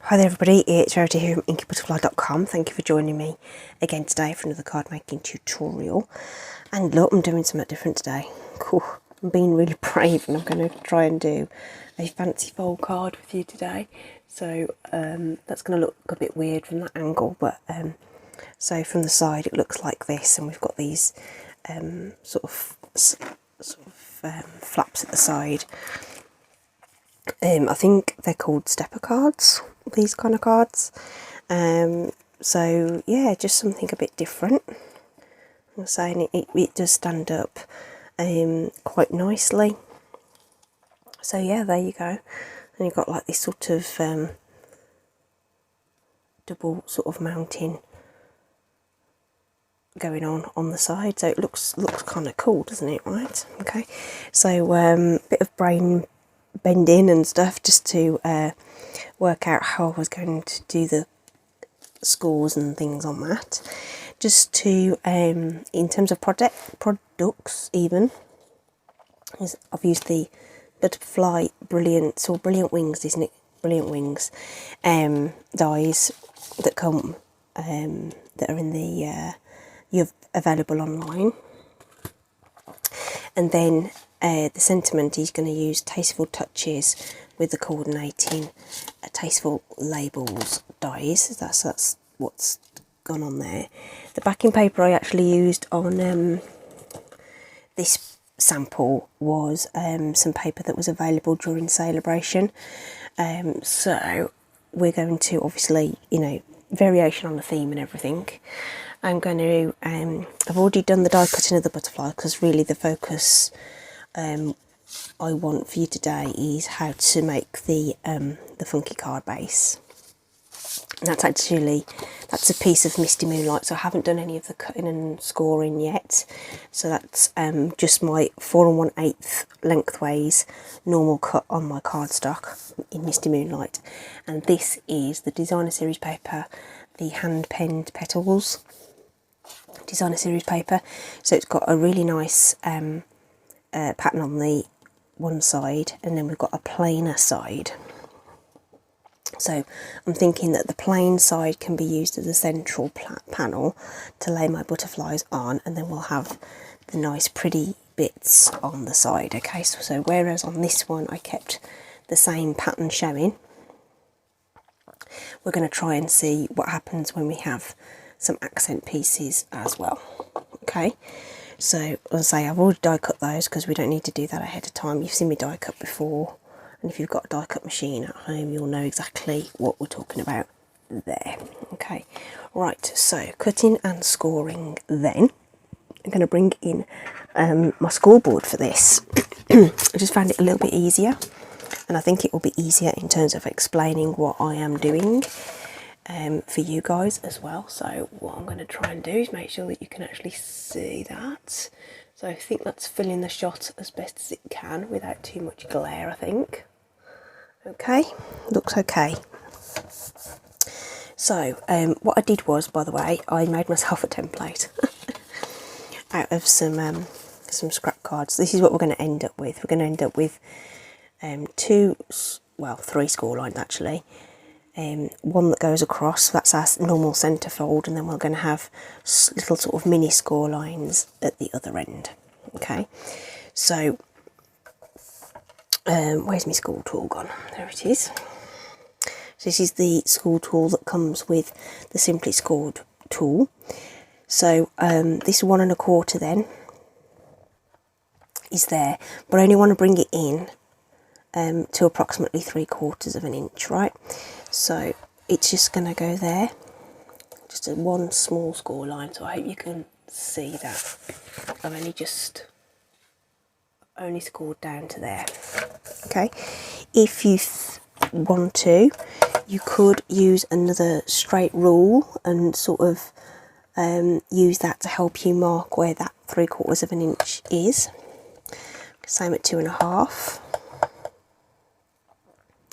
Hi there everybody, it's Rarity here from inkybutterfly.com. Thank you for joining me again today for another card making tutorial. And look, I'm doing something different today. Cool. I'm being really brave and I'm going to try and do a fancy fold card with you today. So that's going to look a bit weird from that angle, but so from the side it looks like this, and we've got these sort of flaps at the side. I think they're called stepper cards, these kind of cards. So yeah, just something a bit different. I'm saying it does stand up quite nicely. So yeah, there you go. And you've got like this sort of double sort of mounting going on the side. So it looks kind of cool, doesn't it? Right? Okay. So bit of brain bending and stuff just to work out how I was going to do the scores and things on that. Just to in terms of products even, I've used the butterfly brilliant wings, isn't it? Brilliant wings dies that come that are in the you have available online. And then the sentiment is going to use Tasteful Touches with the coordinating Tasteful Labels dies. That's what's gone on there. The backing paper I actually used on this sample was some paper that was available during Celebration. So we're going to, obviously, variation on the theme and everything. I'm going to, I've already done the die cutting of the butterfly, because really the focus I want for you today is how to make the funky card base. And that's a piece of Misty Moonlight, so I haven't done any of the cutting and scoring yet. So that's just my 4 1/8 lengthways normal cut on my cardstock in Misty Moonlight. And this is the Designer Series paper, the hand penned petals Designer Series paper. So it's got a really nice pattern on the one side, and then we've got a plainer side. So I'm thinking that the plain side can be used as a central panel to lay my butterflies on, and then we'll have the nice pretty bits on the side. Okay, so whereas on this one I kept the same pattern showing, we're going to try and see what happens when we have some accent pieces as well. Okay, so as I say, I've already die cut those because we don't need to do that ahead of time. You've seen me die cut before, and if you've got a die cut machine at home, you'll know exactly what we're talking about there. Okay, right, so cutting and scoring then. I'm going to bring in my scoreboard for this. I just found it a little bit easier, and I think it will be easier in terms of explaining what I am doing for you guys as well. So what I'm going to try and do is make sure that you can actually see that. So I think that's filling the shot as best as it can without too much glare, I think. Okay, looks okay. So what I did was, by the way, I made myself a template out of some scrap cards. This is what we're going to end up with. We're going to end up with 3 score lines actually. One that goes across, that's our normal centre fold, and then we're going to have little sort of mini score lines at the other end. Okay, so where's my school tool gone? There it is. So this is the school tool that comes with the Simply Scored tool. So this 1 1/4 then is there, but I only want to bring it in to approximately 3/4 of an inch, right? So it's just going to go there, just a one small score line. So I hope you can see that. I've only scored down to there. Okay, if you want to, you could use another straight rule and sort of use that to help you mark where that 3/4 of an inch is. Same at 2 1/2.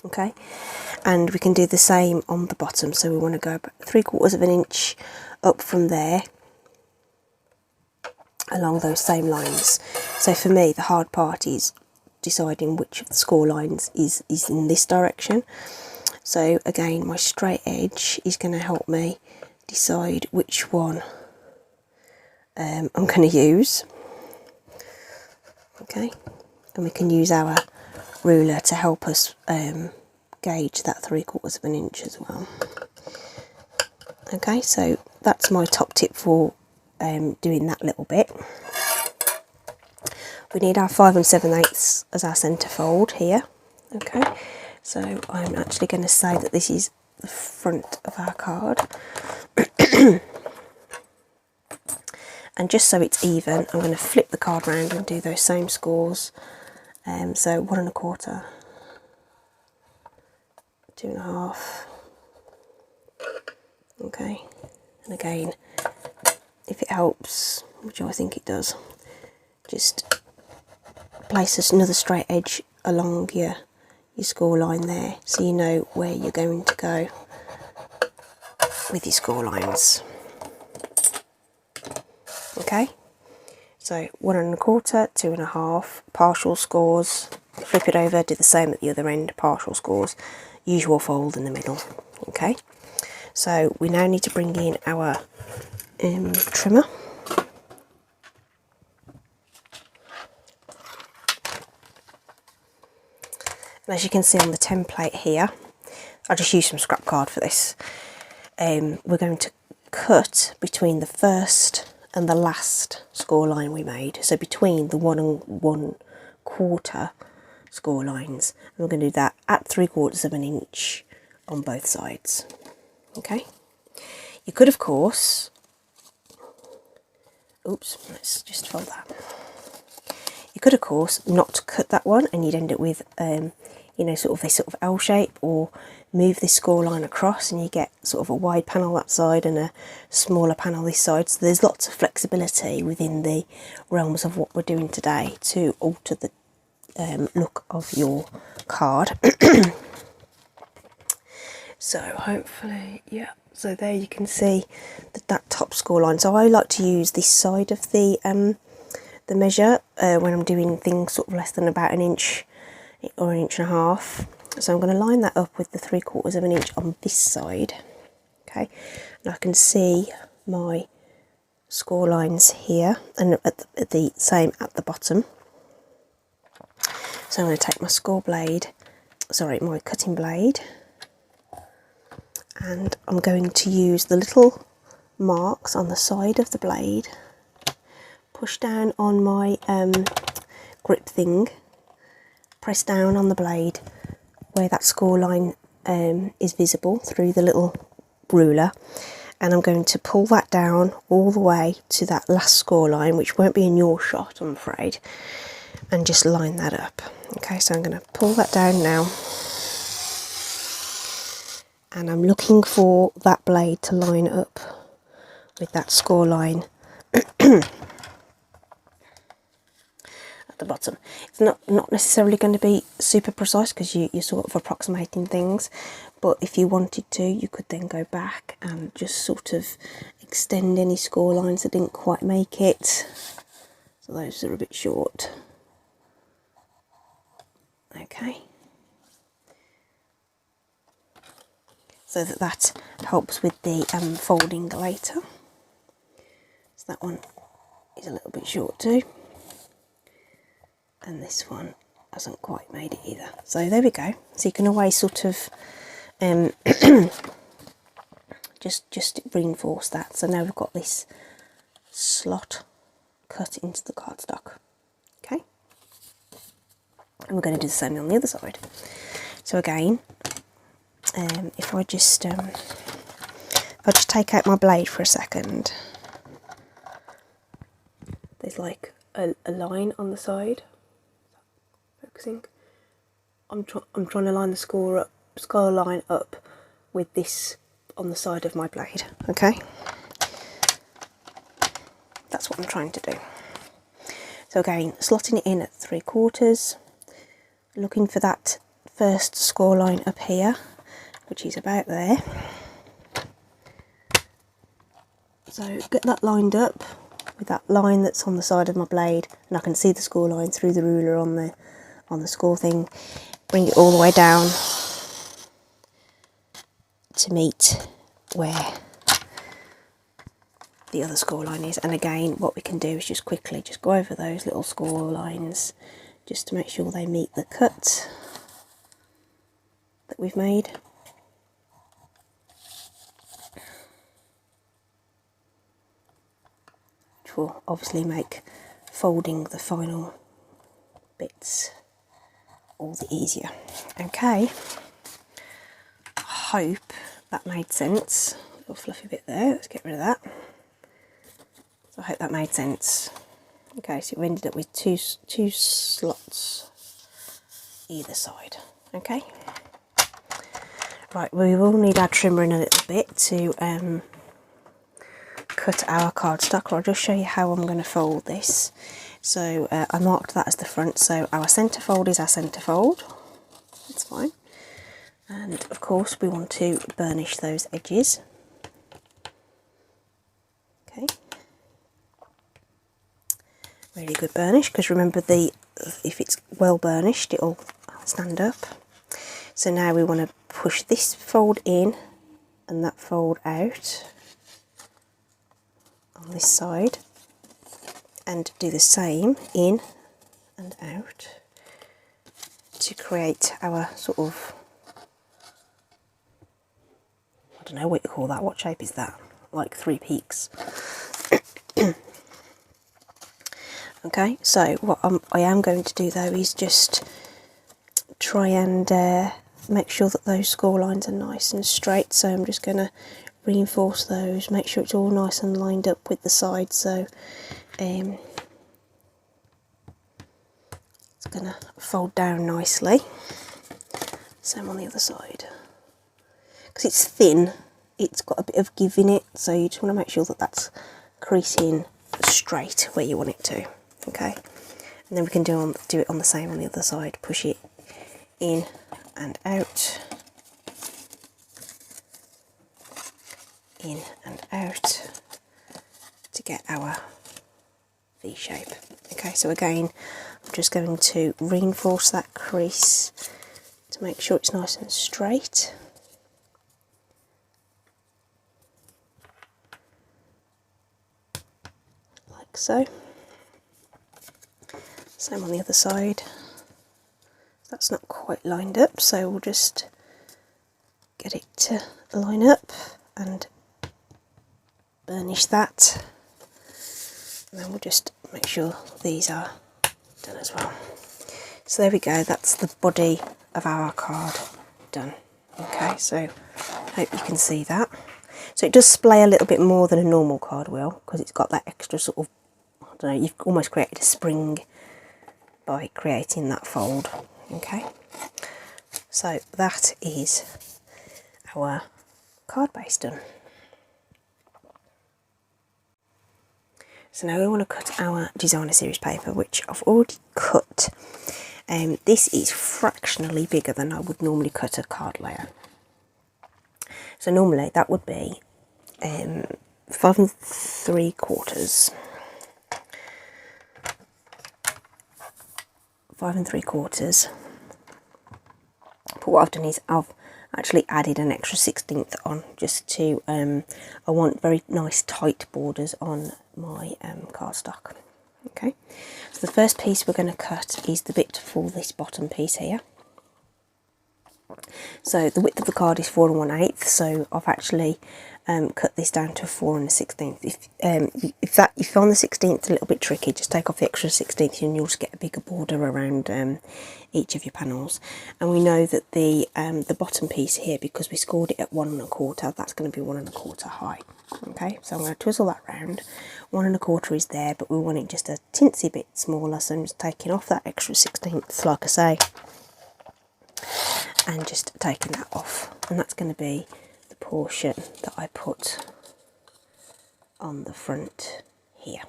Okay, and we can do the same on the bottom. So we want to go about 3/4 of an inch up from there along those same lines. So for me, the hard part is deciding which of the score lines is in this direction. So again, my straight edge is going to help me decide which one I'm going to use. Okay, and we can use our ruler to help us gauge that 3/4 of an inch as well. Okay, so that's my top tip for doing that little bit. We need our 5 7/8 as our centre fold here. Okay, so I'm actually going to say that this is the front of our card. And just so it's even, I'm going to flip the card round and do those same scores. So 1 1/4, 2 1/2. Okay, and again, if it helps, which I think it does, just place another straight edge along your score line there, so you know where you're going to go with your score lines. Okay, so 1 1/4, 2 1/2, partial scores, flip it over, do the same at the other end, partial scores, usual fold in the middle. Okay, so we now need to bring in our trimmer. And as you can see on the template here, I just used some scrap card for this. We're going to cut between the first and the last score line we made, so between the 1 1/4 score lines, and we're going to do that at 3/4 of an inch on both sides. Okay, you could of course, oops, let's just fold that. You could of course not cut that one, and you'd end up with you know, sort of this sort of L shape, or move this score line across and you get sort of a wide panel that side and a smaller panel this side. So there's lots of flexibility within the realms of what we're doing today to alter the look of your card. So hopefully, yeah, so there you can see that top score line. So I like to use this side of the measure when I'm doing things sort of less than about an inch or 1 1/2 inches. So I'm going to line that up with the 3/4 of an inch on this side. Okay, and I can see my score lines here, and at the same at the bottom. So I'm going to take my my cutting blade, and I'm going to use the little marks on the side of the blade, push down on my grip thing, press down on the blade where that score line is visible through the little ruler, and I'm going to pull that down all the way to that last score line, which won't be in your shot, I'm afraid, and just line that up. Okay, so I'm going to pull that down now, and I'm looking for that blade to line up with that score line the bottom. It's not necessarily going to be super precise because you're sort of approximating things, but if you wanted to, you could then go back and just sort of extend any score lines that didn't quite make it. So those are a bit short. Okay. So that helps with the folding later. So that one is a little bit short too. And this one hasn't quite made it either. So there we go. So you can always sort of just reinforce that. So now we've got this slot cut into the cardstock. Okay. And we're going to do the same on the other side. So again, if I just take out my blade for a second, there's like a line on the side. Focusing. I'm trying to line the score line up with this on the side of my blade. Okay, that's what I'm trying to do. So again, slotting it in at 3/4, looking for that first score line up here, which is about there. So get that lined up with that line that's on the side of my blade, and I can see the score line through the ruler on the score thing. Bring it all the way down to meet where the other score line is. And again, what we can do is just quickly just go over those little score lines just to make sure they meet the cut that we've made. Which will obviously make folding the final bits all the easier. Okay, I hope that made sense. A little fluffy bit there, let's get rid of that. So I hope that made sense. Okay, so we ended up with two slots either side. Okay, right, we will need our trimmer in a little bit to cut our cardstock. I'll just show you how I'm going to fold this. So I marked that as the front, so our centre fold is our centre fold. That's fine. And of course we want to burnish those edges. Okay. Really good burnish, because remember, if it's well burnished it'll stand up. So now we want to push this fold in and that fold out on this side, and do the same in and out to create our sort of, I don't know what you call that, what shape is that? Like three peaks. Okay, so what I am going to do though is just try and make sure that those score lines are nice and straight. So I'm just going to reinforce those, make sure it's all nice and lined up with the sides. So it's going to fold down nicely. Same on the other side. Because it's thin, it's got a bit of give in it, so you just want to make sure that that's creasing straight where you want it to. Okay, and then we can do it on the same on the other side. Push it in and out, in and out to get our V shape. Okay, so again, I'm just going to reinforce that crease to make sure it's nice and straight. Like so. Same on the other side. That's not quite lined up, so we'll just get it to line up and burnish that. And then we'll just make sure these are done as well. So there we go, that's the body of our card done. Okay, so I hope you can see that. So it does splay a little bit more than a normal card will, because it's got that extra sort of, I don't know, you've almost created a spring by creating that fold. Okay, so that is our card base done. So now we want to cut our designer series paper, which I've already cut. This is fractionally bigger than I would normally cut a card layer. So normally that would be 5 3/4. 5 3/4. But what I've done is I've actually added an extra 1/16 on, just to I want very nice tight borders on my cardstock. Okay, so the first piece we're going to cut is the bit for this bottom piece here. So the width of the card is 4 1/8, so I've actually cut this down to 4 1/16. If you find the 16th a little bit tricky, just take off the extra 16th and you'll just get a bigger border around each of your panels. And we know that the bottom piece here, because we scored it at 1 1/4, that's going to be 1 1/4 high. Okay, so I'm going to twizzle that round. 1 1/4 is there, but we want it just a tinsy bit smaller, so I'm just taking off that extra 16th, like I say, and just taking that off. And that's going to be the portion that I put on the front here.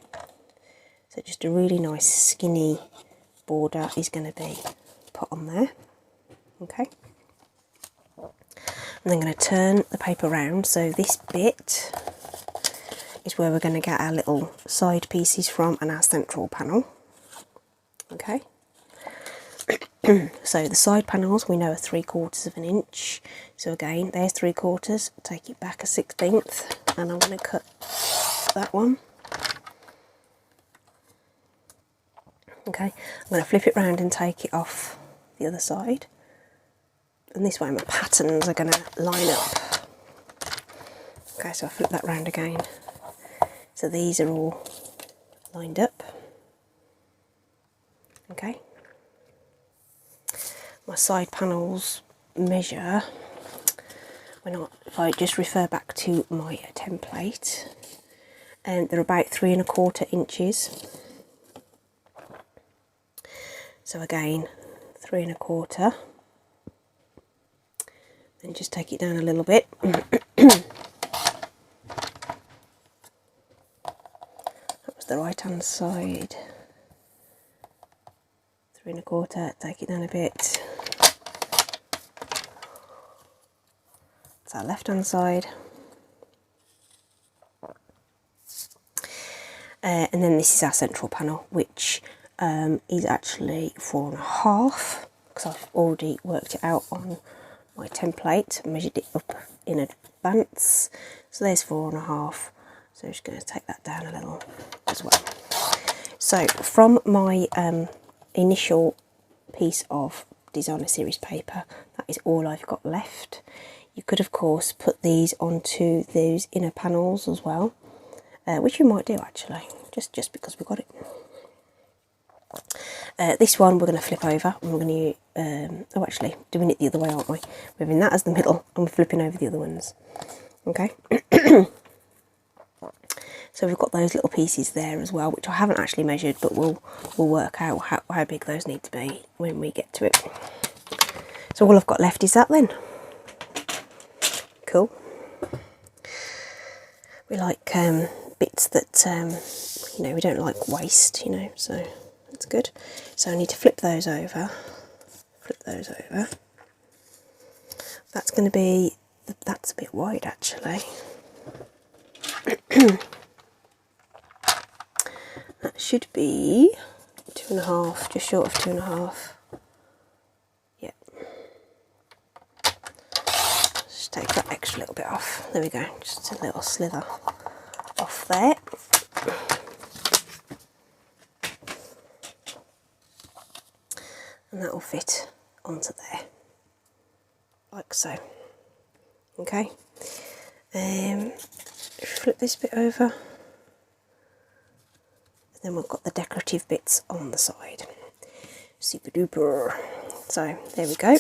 So just a really nice skinny border is going to be put on there. Okay, and then I'm going to turn the paper round, so this bit is where we're going to get our little side pieces from and our central panel. Okay, So the side panels we know are 3/4 of an inch. So again, there's 3/4. Take it back a 1/16, and I'm going to cut that one. Okay, I'm going to flip it round and take it off the other side. And this way my patterns are going to line up. Okay, so I flip that round again. So these are all lined up. Okay. My side panels measure, if I just refer back to my template, and they're about 3 1/4 inches. So again, 3 1/4. Then just take it down a little bit. That was the right hand side. 3 1/4, take it down a bit. That's our left hand side. And then this is our central panel, which is actually 4 1/2, because I've already worked it out on my template, measured it up in advance. So there's 4 1/2. So I'm just going to take that down a little as well. So from my initial piece of designer series paper, that is all I've got left. You could of course put these onto those inner panels as well, which you might do actually, just because we've got it. This one we're going to flip over, and we're going to, actually doing it the other way, aren't we? Moving that as the middle, and we're flipping over the other ones. Okay. So we've got those little pieces there as well, which I haven't actually measured, but we'll work out how big those need to be when we get to it. So all I've got left is that then. Cool. We like bits that, you know, we don't like waste, you know, so that's good. So I need to flip those over. That's going to be, that's a bit wide actually. That should be 2 1/2, just short of 2 1/2. Yeah. Just take that extra little bit off. There we go, just a little slither off there. And that will fit onto there, like so. Okay. Flip this bit over. Then we've got the decorative bits on the side. Super duper. So there we go.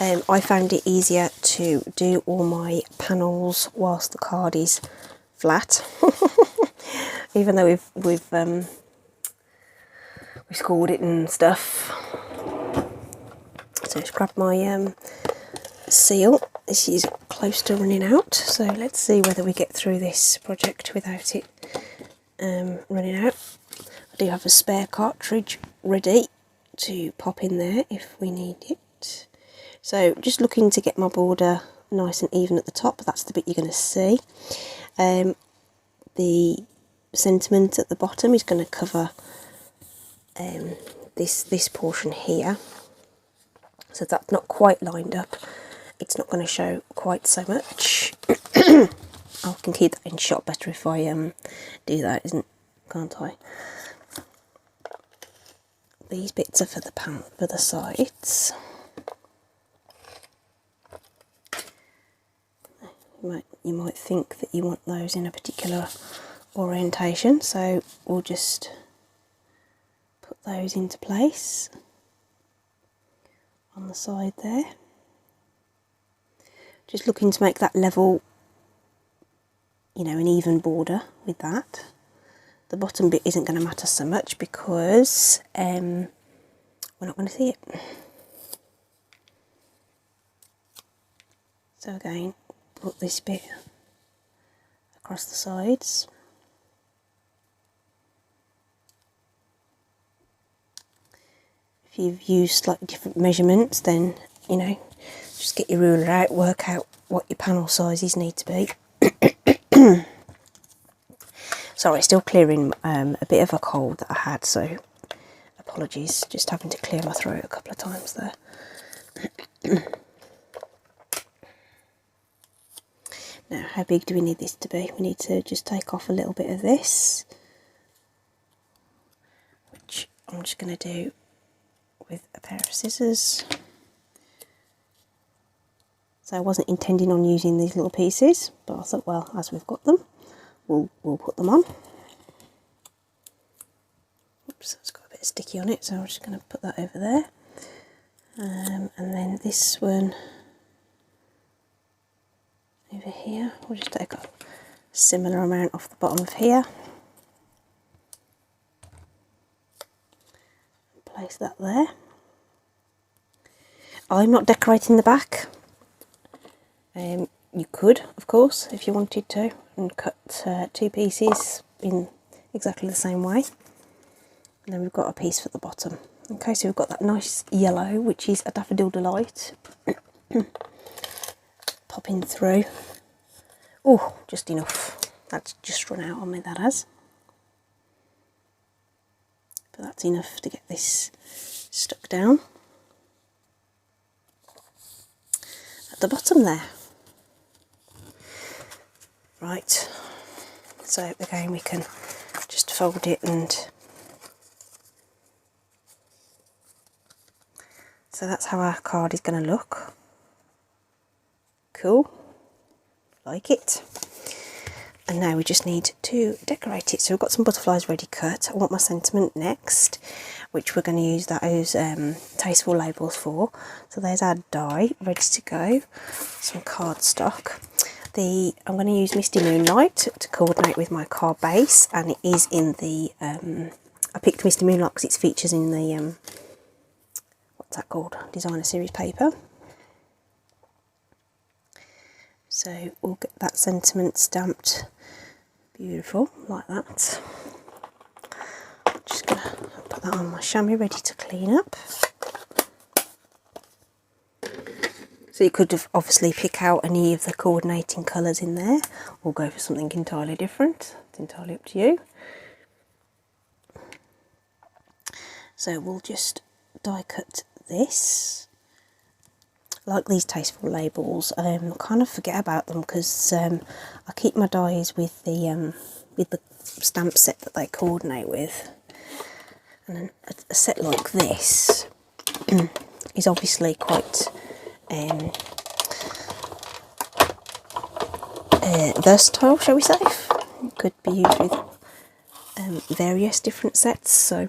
I found it easier to do all my panels whilst the card is flat. Even though we've scored it and stuff. So just grab my seal. This is close to running out, so let's see whether we get through this project without it running out. I do have a spare cartridge ready to pop in there if we need it. So just looking to get my border nice and even at the top. That's the bit you're going to see. The sentiment at the bottom is going to cover this portion here. So that's not quite lined up. It's not going to show quite so much. I can keep that in shot better if I do that, can't I? These bits are for the sides. You might think that you want those in a particular orientation, so we'll just put those into place on the side there. Just looking to make that level, you know, an even border with that. The bottom bit isn't going to matter so much because we're not going to see it. So again, put this bit across the sides. If you've used slightly different measurements, then, you know, just get your ruler out, work out what your panel sizes need to be. Sorry, still clearing a bit of a cold that I had, so Apologies, just having to clear my throat a couple of times there. Now, how big do we need this to be? We need to just take off a little bit of this, which I'm just going to do with a pair of scissors. So I wasn't intending on using these little pieces, but I thought, well, as we've got them, we'll put them on. Oops, it's got a bit sticky on it, so I'm just going to put that over there. And then this one over here, we'll just take a similar amount off the bottom of here. Place that there. I'm not decorating the back. You could, of course, if you wanted to, and cut two pieces in exactly the same way. And then we've got a piece for the bottom. Okay, so we've got that nice yellow, which is a Daffodil Delight. Popping through. Oh, just enough. That's just run out on me, that has. But that's enough to get this stuck down at the bottom there. Right, so again we can just fold it, and so that's how our card is going to look. Cool, like it. And now we just need to decorate it. So we've got some butterflies ready cut. I want my sentiment next, which we're going to use those tasteful labels for. So there's our die ready to go. Some cardstock. I'm going to use Misty Moonlight to coordinate with my card base, and it is in the, I picked Misty Moonlight because it's features in the, what's that called, Designer Series paper. So we'll get that sentiment stamped beautiful, like that. Just going to put that on my chamois ready to clean up. So you could have obviously pick out any of the coordinating colours in there, or go for something entirely different. It's entirely up to you. So we'll just die cut this. I like these tasteful labels. I kind of forget about them because I keep my dies with the stamp set that they coordinate with. And then a set like this is obviously quite versatile, shall we say. It could be used with various different sets. So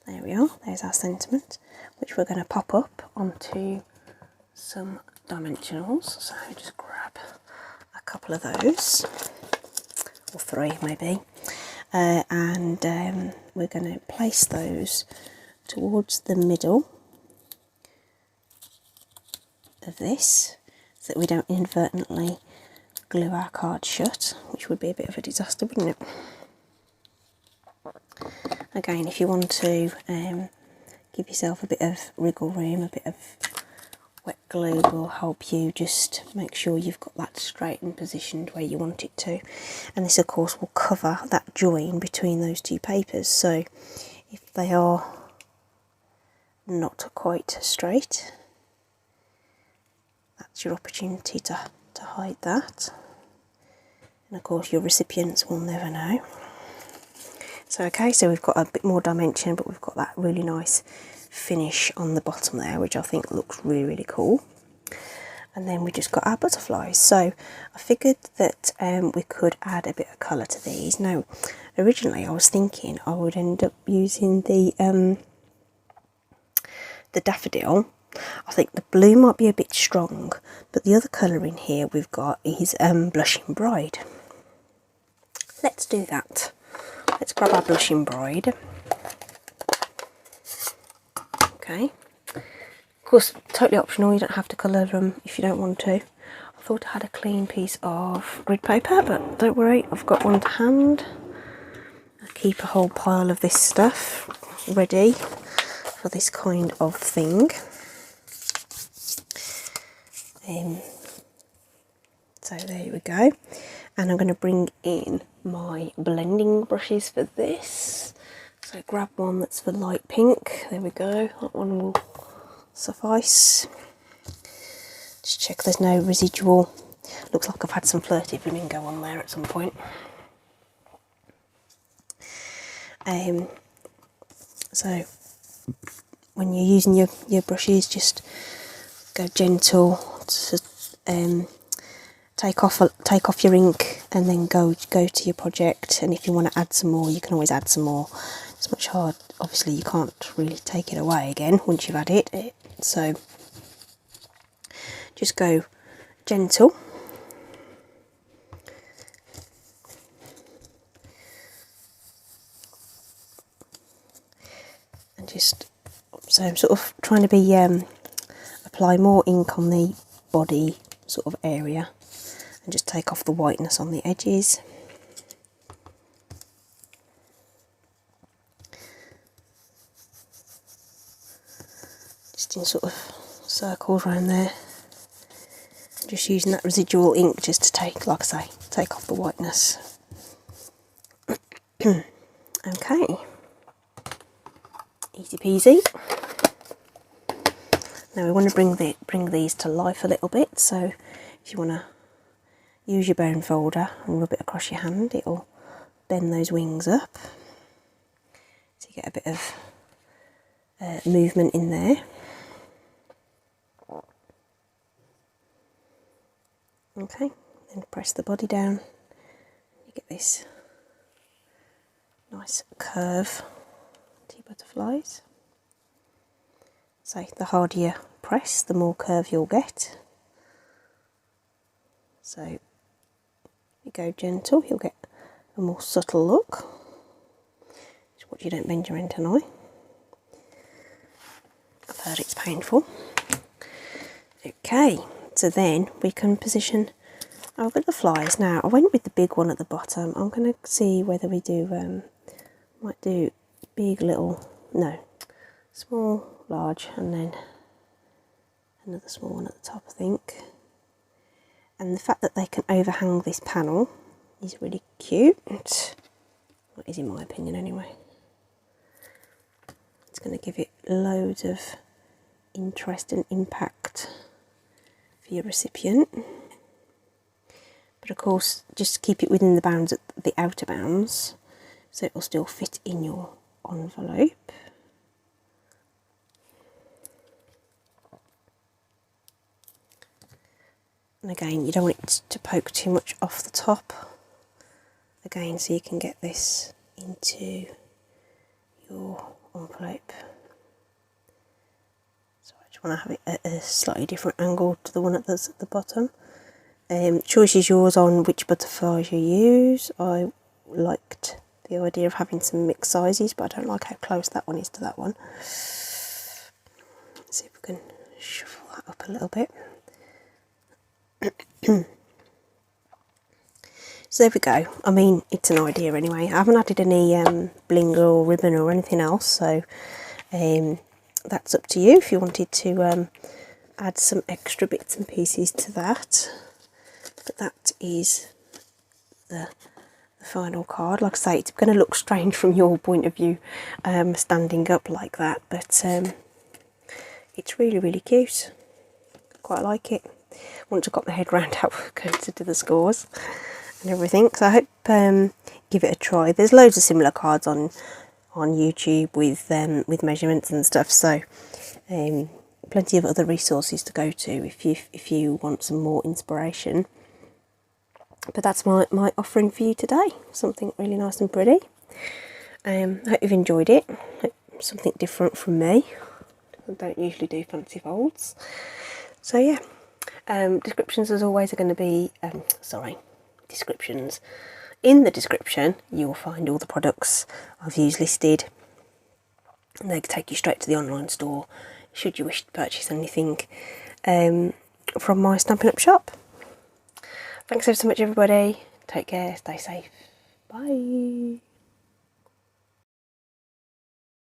there we are, there's our sentiment, which we're going to pop up onto some dimensionals. So just grab a couple of those, or three maybe, and we're going to place those towards the middle of this, so that we don't inadvertently glue our card shut, which would be a bit of a disaster, wouldn't it? Again, if you want to give yourself a bit of wriggle room, a bit of wet glue will help you just make sure you've got that straight and positioned where you want it to. And this of course will cover that join between those two papers, so if they are not quite straight, that's your opportunity to hide that. And of course your recipients will never know. So okay, so we've got a bit more dimension, but we've got that really nice finish on the bottom there, which I think looks really, really cool. And then we just got our butterflies. So I figured that we could add a bit of colour to these. Now, originally I was thinking I would end up using the daffodil. I think the blue might be a bit strong, but the other colour in here we've got is Blushing Bride. Let's do that. Let's grab our Blushing Bride. Okay. Of course, totally optional, you don't have to colour them if you don't want to. I thought I had a clean piece of grid paper, but don't worry, I've got one to hand. I keep a whole pile of this stuff ready for this kind of thing. So there we go. And I'm going to bring in my blending brushes for this. So grab one that's the light pink. There we go. That one will suffice. Just check there's no residual. Looks like I've had some flirty flamingo on there at some point. So when you're using your brushes, just go gentle to take off your ink, and then go to your project. And if you want to add some more, you can always add some more. It's much hard. Obviously, you can't really take it away again once you've had it. So just go gentle. And just, so I'm sort of trying to be apply more ink on the body sort of area, and just take off the whiteness on the edges. Just in sort of circles around there. Just using that residual ink just to take, like I say, take off the whiteness. Okay. Easy peasy. Now we want to bring these to life a little bit, so if you want to use your bone folder and rub it across your hand, it'll bend those wings up, so you get a bit of movement in there. Okay, then press the body down, you get this nice curve. Tea butterflies. So the harder you press, the more curve you'll get. So you go gentle, you'll get a more subtle look. Just watch you don't bend your antennae. I've heard it's painful. Okay, so then we can position our butterflies. Now I went with the big one at the bottom. I'm going to see whether we do, might do big, little, no, small, large, and then another small one at the top, I think. And the fact that they can overhang this panel is really cute. Well, it is in my opinion anyway. It's going to give it loads of interest and impact for your recipient. But of course, just keep it within the bounds, the outer bounds, so it will still fit in your envelope. And again, you don't want it to poke too much off the top. Again, so you can get this into your envelope. So I just want to have it at a slightly different angle to the one that's at the bottom. Choice is yours on which butterflies you use. I liked the idea of having some mixed sizes, but I don't like how close that one is to that one. Let's see if we can shuffle that up a little bit. So there we go. I mean, it's an idea anyway. I haven't added any bling or ribbon or anything else, so that's up to you if you wanted to add some extra bits and pieces to that. But that is the final card. Like I say, it's going to look strange from your point of view, standing up like that, but it's really, really cute. Quite like it. Once I got my head round how we're going to do the scores and everything, so I hope give it a try. There's loads of similar cards on YouTube with measurements and stuff, so plenty of other resources to go to if you want some more inspiration. But that's my offering for you today. Something really nice and pretty. I hope you've enjoyed it. Something different from me. I don't usually do fancy folds. So yeah, descriptions as always are going to be, descriptions. In the description you'll find all the products I've used listed, and they take you straight to the online store should you wish to purchase anything from my Stampin' Up shop. Thanks ever so much everybody, take care, stay safe, bye.